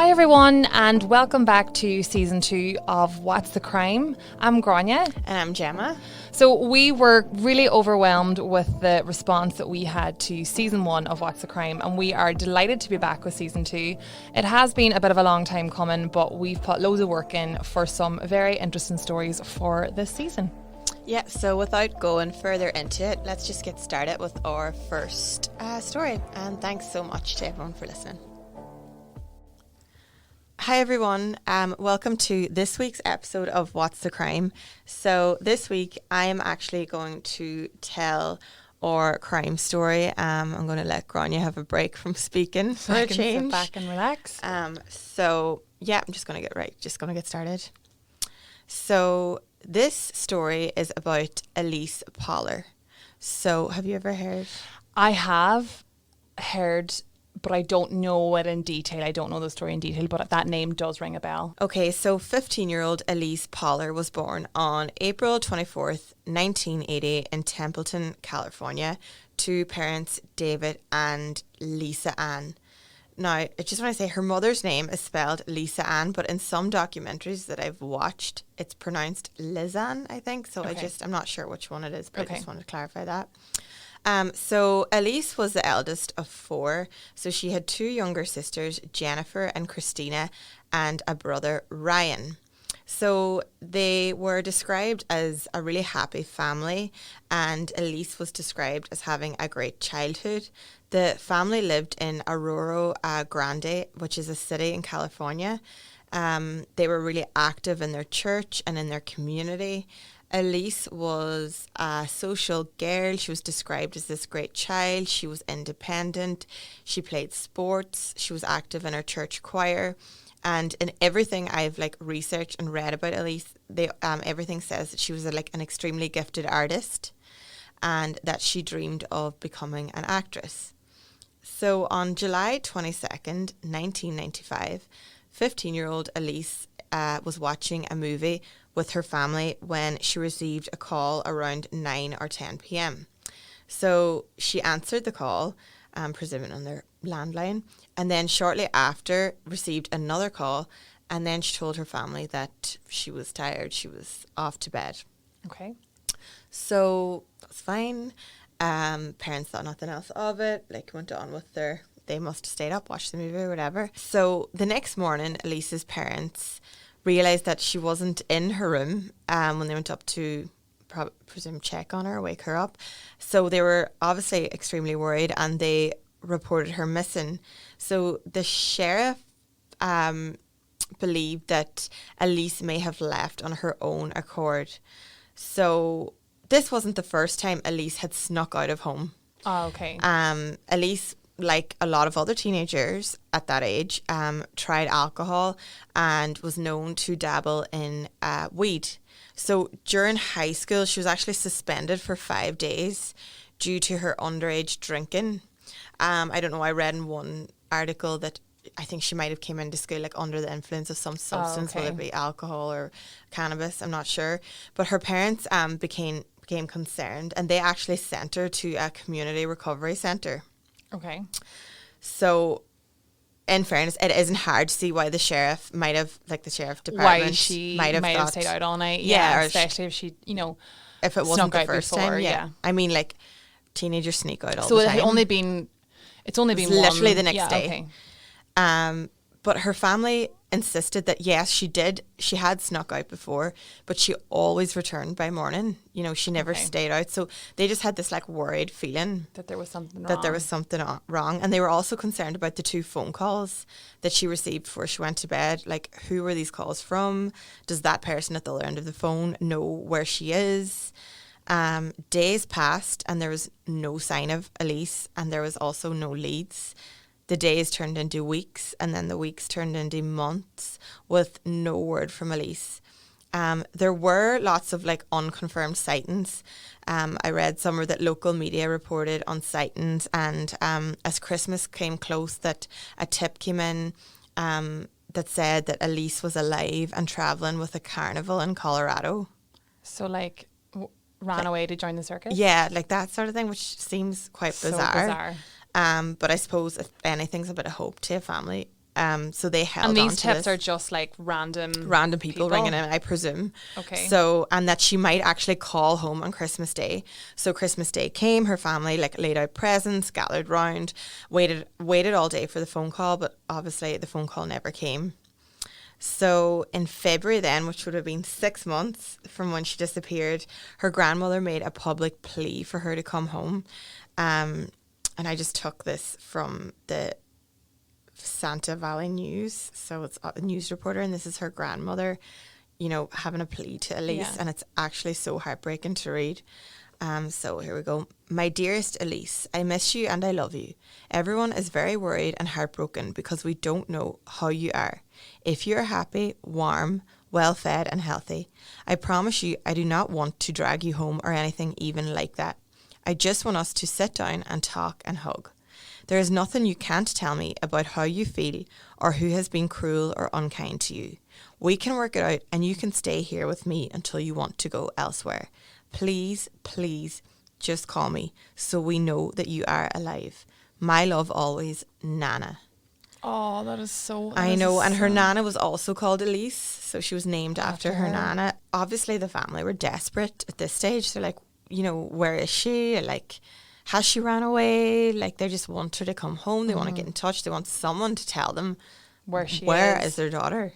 Hi everyone, and welcome back to season 2 of What's the Crime? I'm Grania. And I'm Gemma. So we were really overwhelmed with the response that we had to season 1 of What's the Crime, and we are delighted to be back with season 2. It has been a bit of a long time coming, but we've put loads of work in for some very interesting stories for this season. Yeah, so without going further into it, let's just get started with our first story. And thanks so much to everyone for listening. Hi everyone, welcome to this week's episode of What's the Crime. So this week I am actually going to tell our crime story. I'm going to let Grania have a break from speaking for a change. Sit back and relax. So yeah, I'm just going to get started. So this story is about Elyse Pahler. So have you ever heard? I have heard, but I don't know it in detail. I don't know the story in detail, but that name does ring a bell. Okay, so 15-year-old Elyse Pahler was born on April 24th, 1980 in Templeton, California, to parents David and Lisa Ann. Now, I just want to say her mother's name is spelled Lisa Ann, but in some documentaries that I've watched, it's pronounced Lizanne, I think. So Okay. I'm not sure which one it is, but Okay. I just wanted to clarify that. So Elyse was the eldest of 4. So she had 2 younger sisters, Jennifer and Christina, and a brother, Ryan. So they were described as a really happy family, and Elyse was described as having a great childhood. The family lived in Arroyo Grande, which is a city in California. They were really active in their church and in their community. Elyse was a social girl. She was described as this great child. She was independent. She played sports. She was active in her church choir. And in everything I've researched and read about Elyse, everything says that she was an extremely gifted artist and that she dreamed of becoming an actress. So on July 22nd, 1995, 15-year-old Elyse was watching a movie with her family when she received a call around 9 or 10 p.m. So she answered the call, presuming on their landline, and then shortly after received another call, and then she told her family that she was tired, she was off to bed. Okay. So that's fine. Parents thought nothing else of it, went on with they must have stayed up, watched the movie or whatever. So the next morning, Elise's parents realised that she wasn't in her room when they went up to presume check on her, wake her up. So they were obviously extremely worried and they reported her missing. So the sheriff believed that Elyse may have left on her own accord. So this wasn't the first time Elyse had snuck out of home. Oh, okay. Elyse, like a lot of other teenagers at that age, tried alcohol and was known to dabble in weed. So during high school, she was actually suspended for 5 days due to her underage drinking. I don't know, I read in one article that I think she might have came into school under the influence of some substance, okay. whether it be alcohol or cannabis, I'm not sure. But her parents became concerned and they actually sent her to a community recovery centre. Okay. So, in fairness, it isn't hard to see why the sheriff might have, the sheriff Why department she might have thought, stayed out all night. Yeah, Yeah, or especially if she, if it wasn't snuck the out first before, time. yeah. I mean, teenagers sneak out all So the it time. had only been, it's only been literally one, the next day. Okay. But her family insisted that yes, she had snuck out before, but she always returned by morning. She never Okay. stayed out. So they just had this worried feeling That there was something wrong. that there was something wrong. And they were also concerned about the 2 phone calls that she received before she went to bed. Who were these calls from? Does that person at the other end of the phone know where she is? Days passed and there was no sign of Elyse, and there was also no leads. The days turned into weeks, and then the weeks turned into months with no word from Elyse. There were lots of unconfirmed sightings. I read somewhere that local media reported on sightings, and as Christmas came close, that a tip came in that said that Elyse was alive and travelling with a carnival in Colorado. So ran away to join the circus? Yeah, that sort of thing, which seems quite bizarre. So bizarre. But I suppose if anything's a bit of hope to a family, So they held And on these to tips this. are just like random People ringing in, I presume. Okay. So, and that she might actually call home on Christmas Day. So Christmas Day came, her family like laid out presents, gathered round, waited all day for the phone call, but obviously the phone call never came. So in February then, which would have been 6 months from when she disappeared, her grandmother made a public plea for her to come home. And I just took this from the Santa Valley News. So it's a news reporter, and this is her grandmother, you know, having a plea to Elyse. Yeah. And it's actually so heartbreaking to read. So here we go. My dearest Elyse, I miss you and I love you. Everyone is very worried and heartbroken because we don't know how you are. If you're happy, warm, well fed and healthy, I promise you I do not want to drag you home or anything even like that. I just want us to sit down and talk and hug. There is nothing you can't tell me about how you feel or who has been cruel or unkind to you. We can work it out and you can stay here with me until you want to go elsewhere. Please, please, just call me so we know that you are alive. My love always, Nana. Oh, that is so... I know, and her Nana was also called Elyse, so she was named after her Nana. Obviously, the family were desperate at this stage. They're like, you know, where is she? Like, has she ran away? Like, they just want her to come home. They want to get in touch. They want someone to tell them where is their daughter.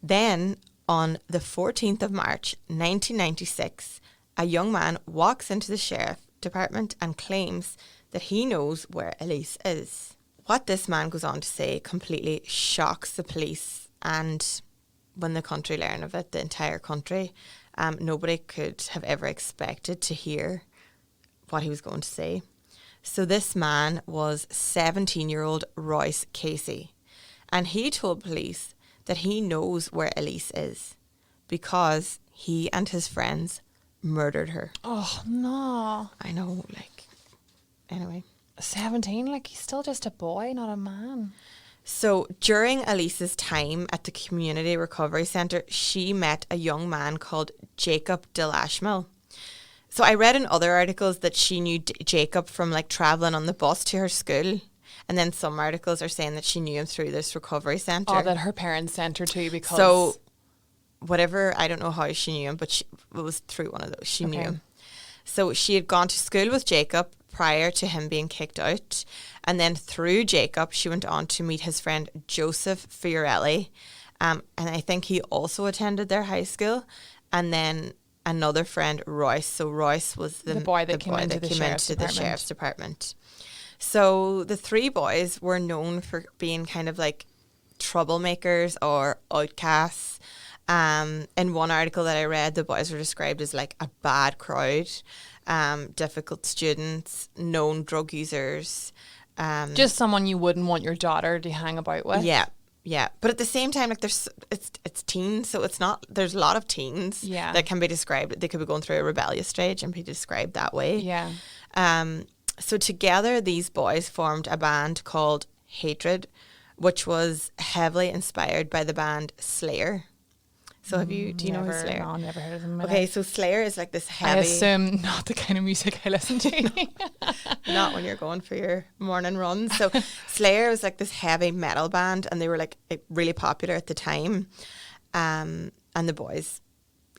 Then, on the 14th of March, 1996... a young man walks into the sheriff department and claims that he knows where Elyse is. What this man goes on to say completely shocks the police, and when the country learn of it, the entire country, nobody could have ever expected to hear what he was going to say. So this man was 17-year-old Royce Casey, and he told police that he knows where Elyse is because he and his friends murdered her. Oh, no. I know, like, anyway. 17, like, he's still just a boy, not a man. So during Elise's time at the Community Recovery Centre, she met a young man called Jacob Delashmill. So I read in other articles that she knew Jacob from, like, travelling on the bus to her school. And then some articles are saying that she knew him through this recovery centre. Oh, that her parents sent her to because... So... whatever, I don't know how she knew him, but it was through one of those. She knew him. So she had gone to school with Jacob prior to him being kicked out. And then through Jacob, she went on to meet his friend Joseph Fiorelli. And I think he also attended their high school. And then another friend, Royce. So Royce was the boy that came into the sheriff's department. So the three boys were known for being kind of like troublemakers or outcasts. In one article that I read, the boys were described as like a bad crowd, difficult students, known drug users. Just someone you wouldn't want your daughter to hang about with. Yeah, yeah. But at the same time, like it's teens, so it's not. There's a lot of teens that can be described. They could be going through a rebellious stage and be described that way. Yeah. So together, these boys formed a band called Hatred, which was heavily inspired by the band Slayer. So do you know who Slayer? No, never heard of them. Okay, so Slayer is like this heavy... I assume not the kind of music I listen to. Not when you're going for your morning runs. So Slayer was like this heavy metal band, and they were like really popular at the time. And the boys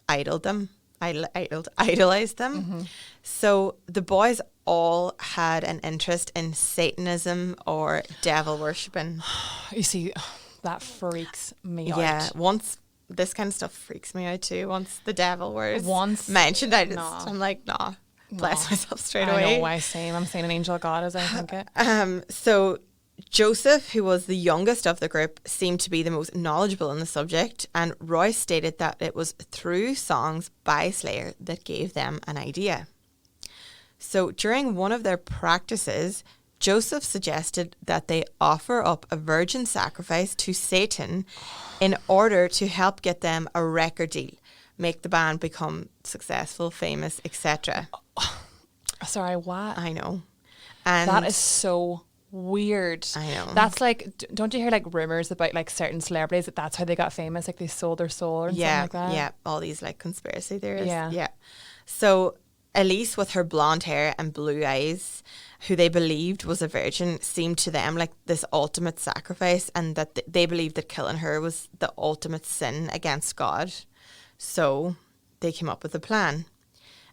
idolized them. Mm-hmm. So the boys all had an interest in Satanism or devil worshipping. You see, that freaks me out. Yeah, this kind of stuff freaks me out too. Once the devil was mentioned, I'm like, nah, bless myself straight away. I know why I'm saying an angel of God as I think it. So Joseph, who was the youngest of the group, seemed to be the most knowledgeable in the subject, and Royce stated that it was through songs by Slayer that gave them an idea. So during one of their practices, Joseph suggested that they offer up a virgin sacrifice to Satan in order to help get them a record deal, make the band become successful, famous, etc. Sorry, what? I know. And that is so weird. I know. That's like, don't you hear like rumors about like certain celebrities that's how they got famous, like they sold their soul or something like that? Yeah, all these like conspiracy theories. Yeah. So Elyse, with her blonde hair and blue eyes, who they believed was a virgin, seemed to them like this ultimate sacrifice, and that they believed that killing her was the ultimate sin against God. So they came up with a plan.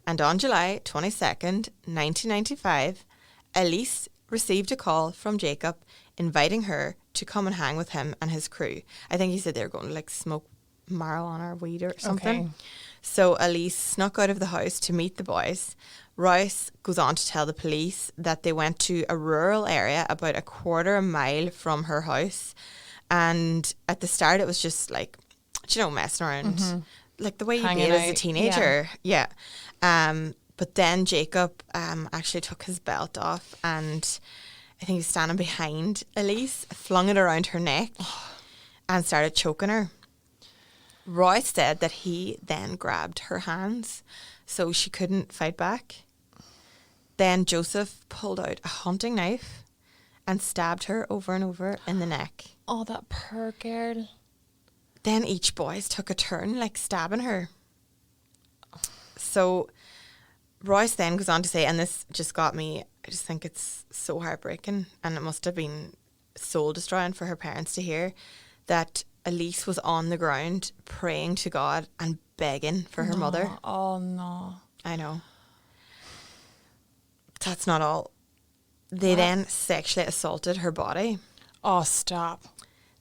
And on July 22nd, 1995, Elyse received a call from Jacob inviting her to come and hang with him and his crew. I think he said they were going to like smoke marijuana or weed or something. Okay. So Elyse snuck out of the house to meet the boys. Royce goes on to tell the police that they went to a rural area about a quarter a mile from her house. And at the start, it was just like, messing around. Like the way you Hanging did as a out, teenager. Yeah. But then Jacob actually took his belt off, and I think he was standing behind Elyse, flung it around her neck and started choking her. Roy said that he then grabbed her hands so she couldn't fight back. Then Joseph pulled out a hunting knife and stabbed her over and over in the neck. Oh, that poor girl. Then each boys took a turn, like stabbing her. So Royce then goes on to say, and this just got me, I just think it's so heartbreaking, and it must have been soul destroying for her parents to hear, that Elyse was on the ground praying to God and begging for her mother. Oh, no. I know. That's not all. They then sexually assaulted her body. Oh, stop.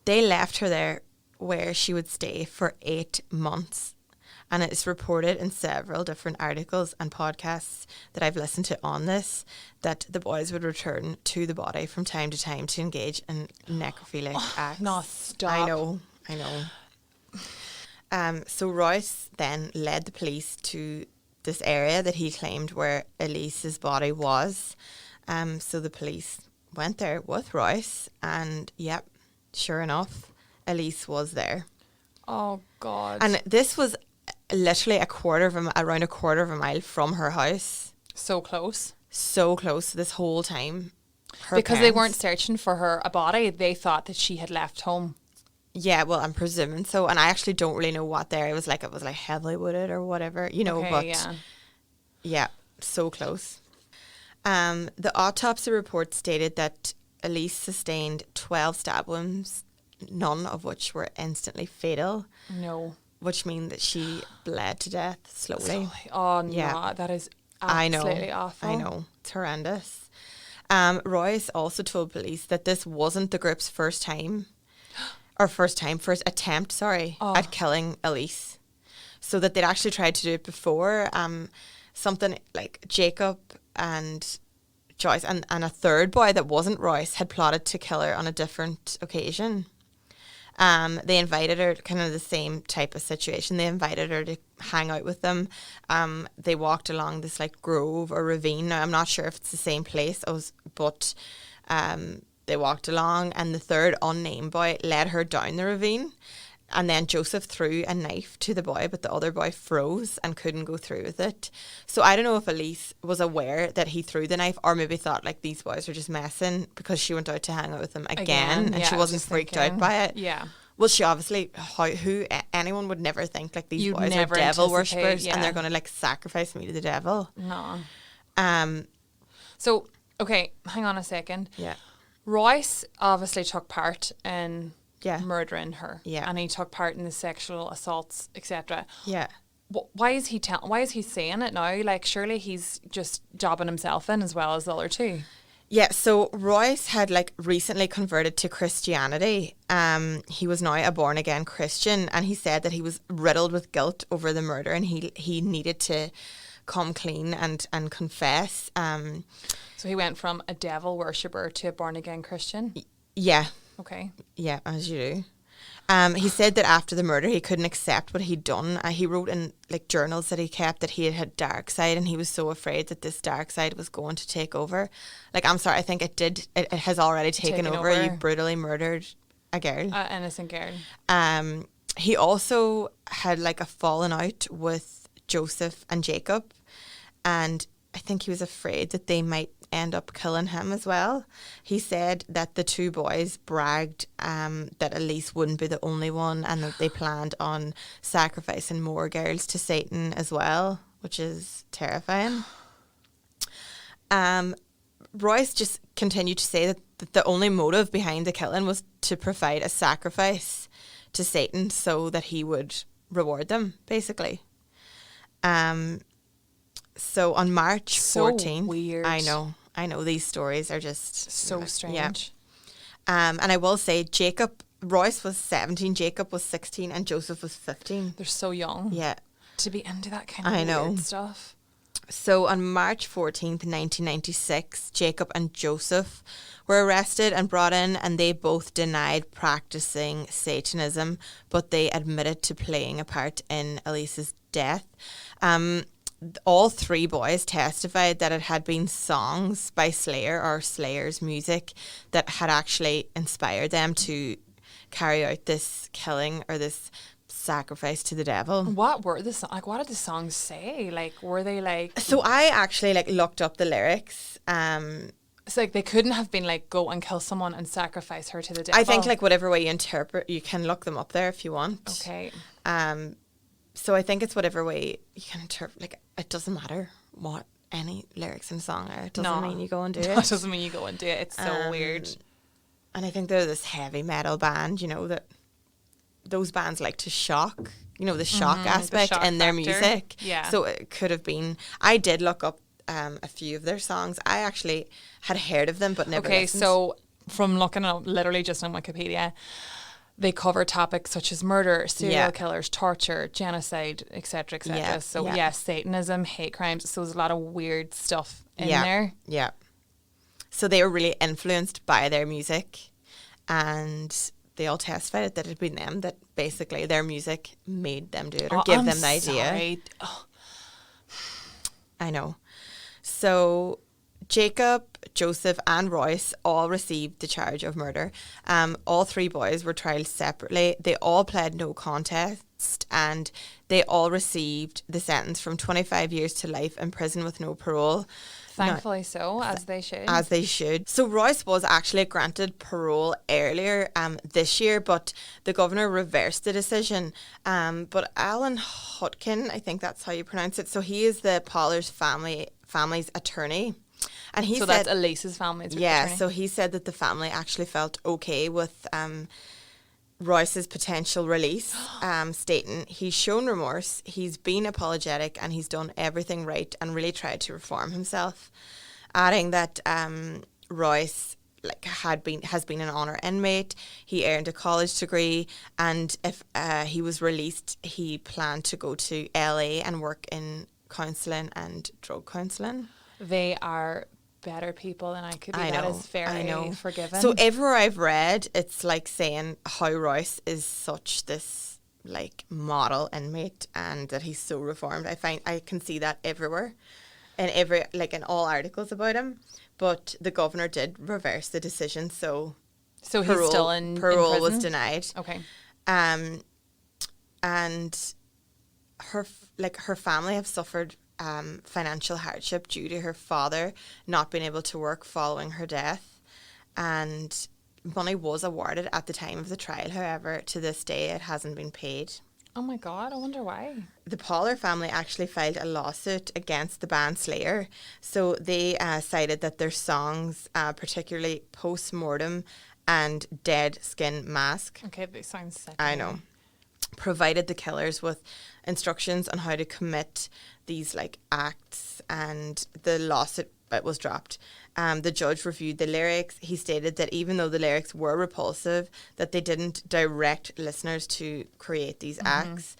They left her there where she would stay for 8 months. And it's reported in several different articles and podcasts that I've listened to on this, that the boys would return to the body from time to time to engage in necrophilic acts. No, stop. I know. So Royce then led the police to this area that he claimed where Elyse's body was. So the police went there with Royce, and yep, sure enough, Elyse was there. Oh, God. And this was literally around a quarter of a mile from her house. So close. So close this whole time. Because they weren't searching for a body. They thought that she had left home. Yeah, well, I'm presuming so. And I actually don't really know what there. It was like heavily wooded or whatever, Okay, but yeah, so close. The autopsy report stated that Elyse sustained 12 stab wounds, none of which were instantly fatal. No. Which means that she bled to death slowly. Oh, no. Yeah. That is absolutely awful. I know. It's horrendous. Royce also told police that this wasn't the group's first attempt, at killing Elyse. So that they'd actually tried to do it before. Something like Jacob and Joyce and a third boy that wasn't Royce had plotted to kill her on a different occasion. They invited her, kind of the same type of situation. They invited her to hang out with them. They walked along this like grove or ravine. Now, I'm not sure if it's the same place, but they walked along, and the third unnamed boy led her down the ravine. And then Joseph threw a knife to the boy, but the other boy froze and couldn't go through with it. So I don't know if Elyse was aware that he threw the knife, or maybe thought like these boys were just messing, because she went out to hang out with them again and she wasn't freaked out by it. Yeah. Well, she obviously, anyone would never think like these boys are devil worshippers and they're going to like sacrifice me to the devil. No. Um. So, okay, hang on a second. Yeah. Royce obviously took part in Yeah. murdering her. Yeah. And he took part in the sexual assaults, etc. Yeah. Why is he saying it now? Like, surely he's just jobbing himself in as well as the other two. Yeah, so Royce had like recently converted to Christianity. He was now a born again Christian, and he said that he was riddled with guilt over the murder, and he needed to come clean and confess. So he went from a devil worshipper to a born again Christian. Yeah. Okay. Yeah, as you do. He said that after the murder, he couldn't accept what he'd done. He wrote in like journals that he kept that he had dark side, and he was so afraid that this dark side was going to take over. Like, I'm sorry, I think it did. It has already taken over. You brutally murdered a girl, an innocent girl. He also had like a falling out with Joseph and Jacob, and I think he was afraid that they might end up killing him as well. He said that the two boys bragged that Elyse wouldn't be the only one, and that they planned on sacrificing more girls to Satan as well. which is terrifying. Royce just continued to say that the only motive behind the killing was to provide a sacrifice to Satan so that he would reward them, basically. So on March 14th, weird. I know, these stories are just So strange. Yeah. And I will say Royce was 17, Jacob was 16, and Joseph was 15. They're so young. Yeah. To be into that kind of weird stuff. So on March 14th, 1996, Jacob and Joseph were arrested and brought in, and they both denied practicing Satanism, but they admitted to playing a part in Elyse's death. All three boys testified that it had been songs by Slayer or Slayer's music that had actually inspired them to carry out this killing or this sacrifice to the devil. What were the what did the songs say? Like, were they like? So I actually looked up the lyrics. It's like they couldn't have been like, go and kill someone and sacrifice her to the devil. I think whatever way you interpret, you can look them up there if you want. Okay. So I think it's whatever way you can interpret. It doesn't matter what any lyrics in a song are. It doesn't mean you go and do it. It doesn't mean you go and do it. It's so weird. And I think they're this heavy metal band, that those bands like to shock, the shock aspect in their music. Yeah. So it could have been, I did look up a few of their songs. I actually had heard of them, but never listened. So from looking up literally just on Wikipedia, they cover topics such as murder, serial killers, torture, genocide, etc., etc. Yeah. So yes, Satanism, hate crimes. So there's a lot of weird stuff in there. Yeah. So they were really influenced by their music, and they all testified that it had been them that basically their music made them do it or give them the idea. Oh. I know. So Jacob, Joseph and Royce all received the charge of murder. All three boys were tried separately. They all pled no contest, and they all received the sentence from 25 years to life in prison with no parole. Thankfully so, as they should. As they should. So Royce was actually granted parole earlier this year, but the governor reversed the decision. But Alan Hutkin, I think that's how you pronounce it, so he is the Pahler's family's attorney. And he said, that's Elyse's family's attorney. So he said that the family actually felt okay with Royce's potential release, stating he's shown remorse, he's been apologetic, and he's done everything right and really tried to reform himself. Adding that Royce has been an honour inmate, he earned a college degree, and if he was released, he planned to go to LA and work in counselling and drug counselling. They are better people than I could be. That is very forgiving. So everywhere I've read, it's like saying how Royce is such this model inmate and that he's so reformed. I can see that everywhere, in in all articles about him. But the governor did reverse the decision, so he's still in parole prison? was denied. Okay. And her family have suffered financial hardship due to her father not being able to work following her death, and money was awarded at the time of the trial. However, to this day it hasn't been paid. Oh my God, I wonder why. The Pahler family actually filed a lawsuit against the band Slayer. So they cited that their songs, particularly Postmortem and Dead Skin Mask, okay, they sound sick. I know, provided the killers with instructions on how to commit these acts, and the lawsuit was dropped. The judge reviewed the lyrics. He stated that even though the lyrics were repulsive, that they didn't direct listeners to create these acts,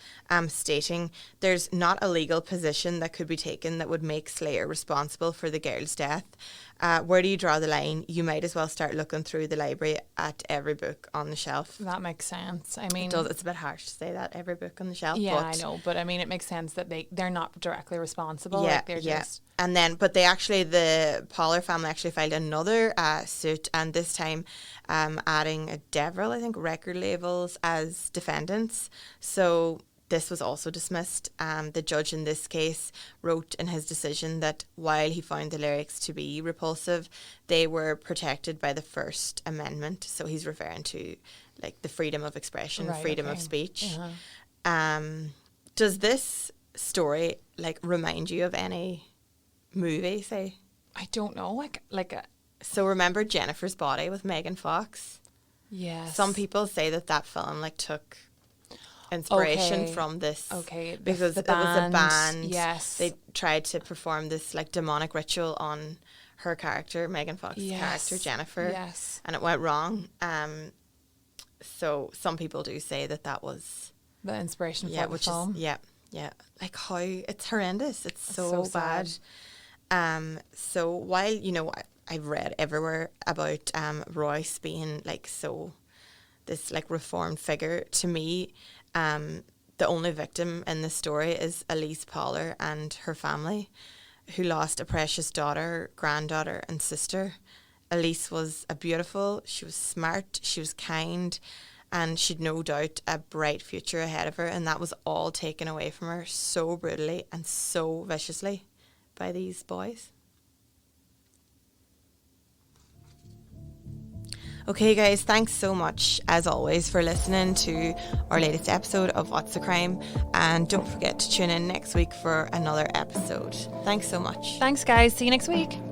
stating there's not a legal position that could be taken that would make Slayer responsible for the girl's death. Where do you draw the line? You might as well start looking through the library at every book on the shelf. That makes sense. I mean, it's a bit harsh to say that, every book on the shelf. Yeah, I know, but I mean, it makes sense that they're not directly responsible. Yeah, they're just. And then, but the Pahler family actually filed another suit, and this time adding Devril, I think, record labels as defendants. So this was also dismissed. The judge in this case wrote in his decision that while he found the lyrics to be repulsive, they were protected by the First Amendment. So he's referring to the freedom of expression, freedom of speech. Uh-huh. Does this story like remind you of any movie, say? I don't know. So remember Jennifer's Body with Megan Fox? Yes. Some people say that film like took inspiration from this. Okay. Because the it was a band. Yes. They tried to perform this like demonic ritual on her character, Megan Fox's character, Jennifer. Yes. And it went wrong. So some people do say that was the inspiration for the film. Yeah. Like how it's horrendous. It's so bad. So while, you know, I've read everywhere about Royce being like this like reformed figure, to me, the only victim in the story is Elyse Pahler and her family, who lost a precious daughter, granddaughter and sister. Elyse was she was smart, she was kind, and she'd no doubt a bright future ahead of her, and that was all taken away from her so brutally and so viciously by these boys. Okay, guys, thanks so much, as always, for listening to our latest episode of What's the Crime, and don't forget to tune in next week for another episode. Thanks so much. Thanks, guys. See you next week.